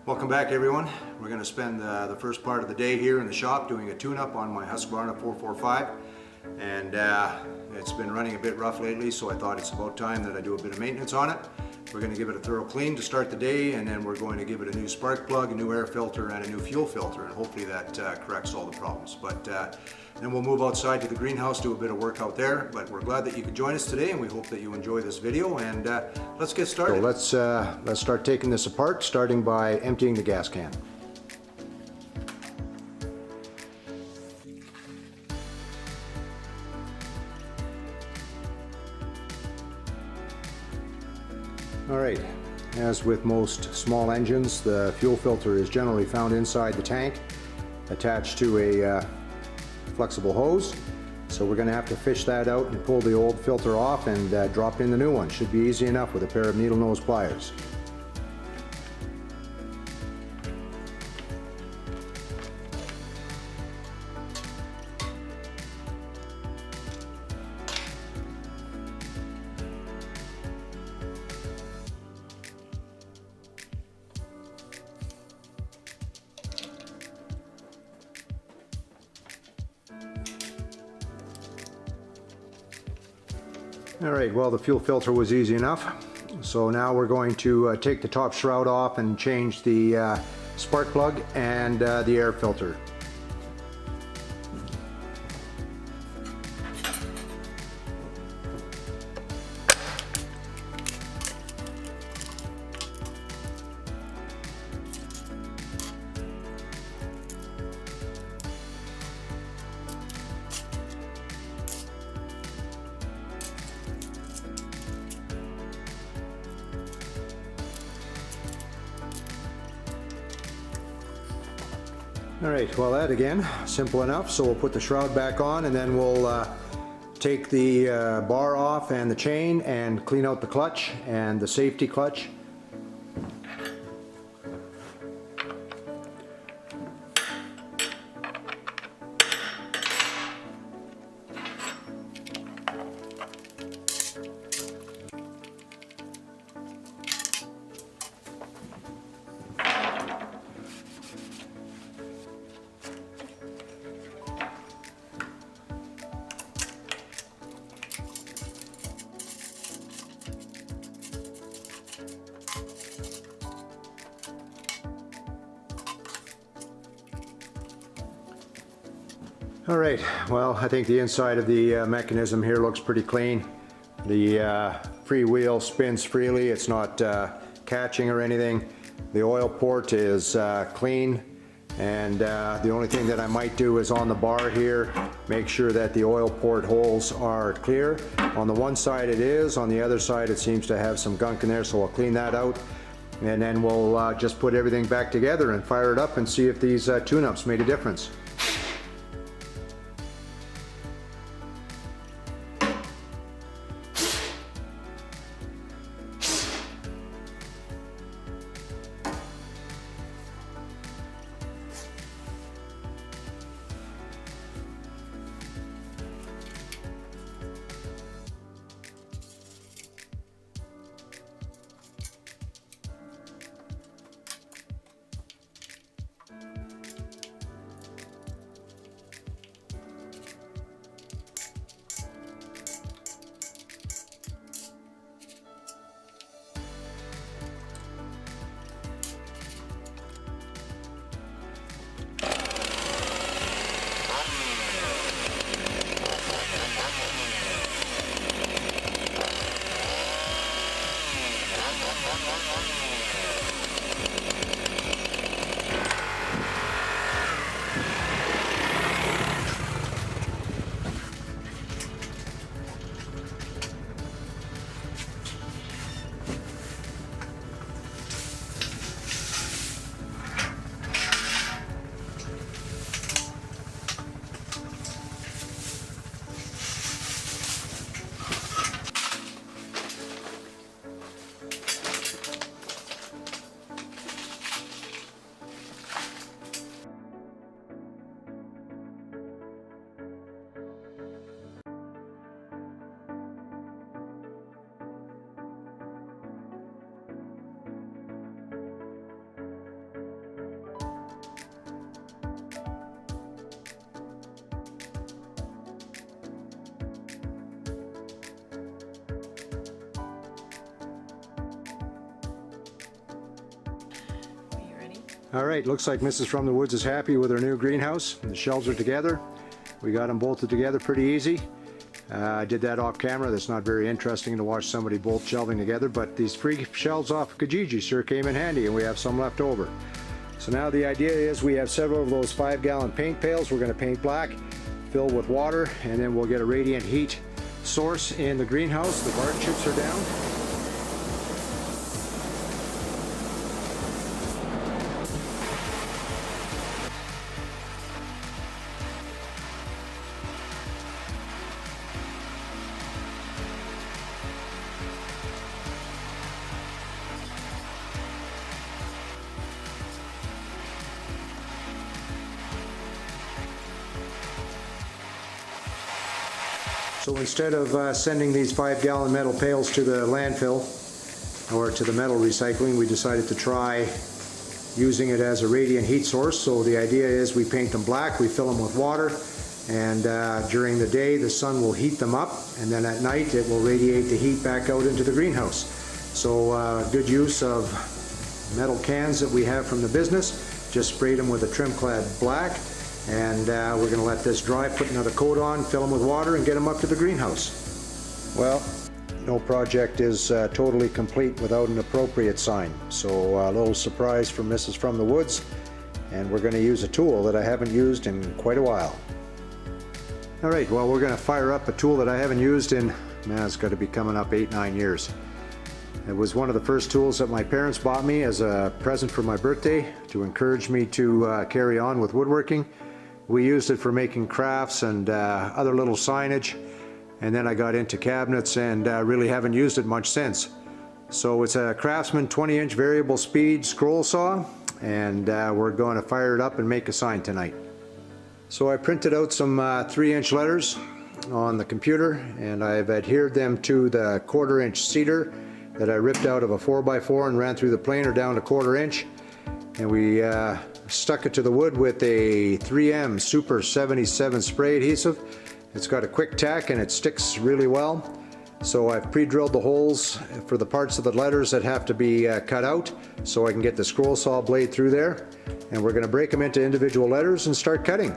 Welcome back, everyone. We're going to spend the first part of the day here in the shop doing a tune-up on my Husqvarna 445, and it's been running a bit rough lately, so I thought it's about time that I do a bit of maintenance on it. We're going to give it a thorough clean to start the day, and then we're going to give it a new spark plug, a new air filter, and a new fuel filter, and hopefully that corrects all the problems. But then we'll move outside to the greenhouse, do a bit of work out there. But we're glad that you could join us today, and we hope that you enjoy this video, and let's get started. So let's start taking this apart, starting by emptying the gas can. All right, as with most small engines, the fuel filter is generally found inside the tank, attached to a flexible hose. So we're going to have to fish that out and pull the old filter off and drop in the new one. Should be easy enough with a pair of needle nose pliers. Alright, well, the fuel filter was easy enough. So now we're going to take the top shroud off and change the spark plug and the air filter. Alright, well, that again, simple enough. So we'll put the shroud back on, and then we'll take the bar off and the chain and clean out the clutch and the safety clutch. All right, well, I think the inside of the mechanism here looks pretty clean. The freewheel spins freely. It's not catching or anything. The oil port is clean, and the only thing that I might do is on the bar here, make sure that the oil port holes are clear. On the one side it is, on the other side it seems to have some gunk in there, so I'll clean that out. And then we'll just put everything back together and fire it up and see if these tune-ups made a difference. All right, looks like Mrs. From the Woods is happy with her new greenhouse. The shelves are together. We got them bolted together pretty easy. I did that off camera. That's not very interesting to watch somebody bolt shelving together, but these free shelves off Kijiji sure came in handy, and we have some left over. So now the idea is we have several of those 5-gallon paint pails. We're going to paint black, fill with water, and then we'll get a radiant heat source in the greenhouse. The bark chips are down. So instead of sending these 5-gallon metal pails to the landfill or to the metal recycling, we decided to try using it as a radiant heat source. So the idea is we paint them black, we fill them with water, and during the day the sun will heat them up, and then at night it will radiate the heat back out into the greenhouse. So good use of metal cans that we have from the business. Just sprayed them with a trim clad black. And we're going to let this dry, put another coat on, fill them with water, and get them up to the greenhouse. Well, no project is totally complete without an appropriate sign. So a little surprise from Mrs. From the Woods, and we're going to use a tool that I haven't used in quite a while. All right, well, we're going to fire up a tool that I haven't used in, man, it's got to be coming up 8-9 years. It was one of the first tools that my parents bought me as a present for my birthday to encourage me to carry on with woodworking. We used it for making crafts and other little signage, and then I got into cabinets and really haven't used it much since. So it's a Craftsman 20-inch variable speed scroll saw, and we're going to fire it up and make a sign tonight. So I printed out some 3-inch letters on the computer, and I've adhered them to the 1/4-inch cedar that I ripped out of a 4x4 and ran through the planer down to 1/4 inch, and we stuck it to the wood with a 3M Super 77 spray adhesive. It's got a quick tack and it sticks really well. So I've pre-drilled the holes for the parts of the letters that have to be cut out so I can get the scroll saw blade through there, and we're going to break them into individual letters and start cutting.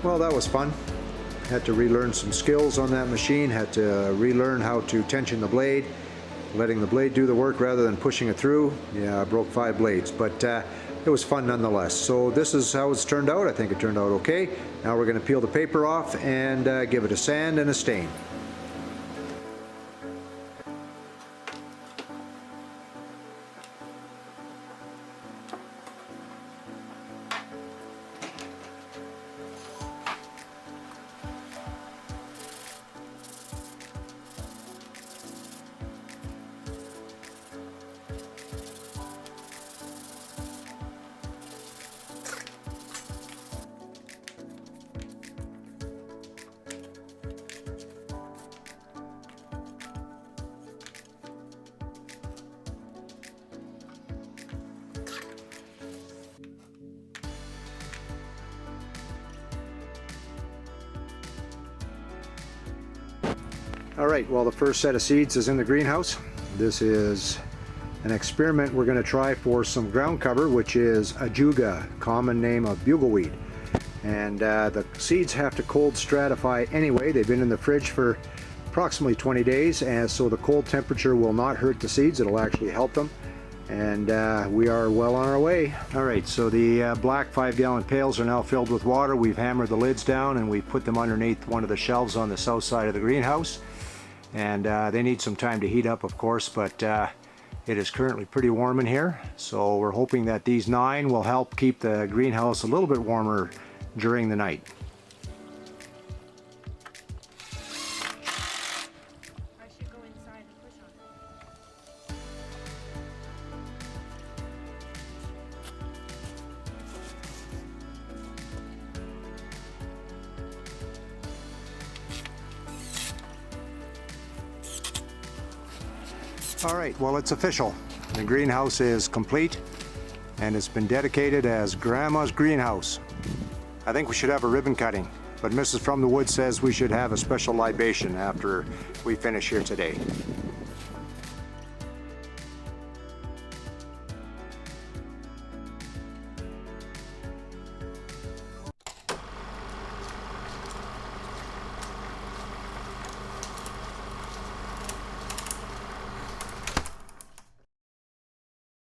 Well, that was fun. Had to relearn some skills on that machine, had to relearn how to tension the blade, letting the blade do the work rather than pushing it through. Yeah, I broke 5 blades, but it was fun nonetheless. So this is how it's turned out. I think it turned out okay. Now we're going to peel the paper off and give it a sand and a stain. All right, well, the first set of seeds is in the greenhouse. This is an experiment we're going to try for some ground cover, which is ajuga, common name of bugleweed. And the seeds have to cold stratify anyway. They've been in the fridge for approximately 20 days, and so the cold temperature will not hurt the seeds. It'll actually help them. And we are well on our way. All right, so the black 5-gallon pails are now filled with water. We've hammered the lids down and we've put them underneath one of the shelves on the south side of the greenhouse. And they need some time to heat up, of course, but it is currently pretty warm in here. So we're hoping that these 9 will help keep the greenhouse a little bit warmer during the night. All right, well, it's official. The greenhouse is complete and it's been dedicated as Grandma's greenhouse. I think we should have a ribbon cutting, but Mrs. From the Woods says we should have a special libation after we finish here today.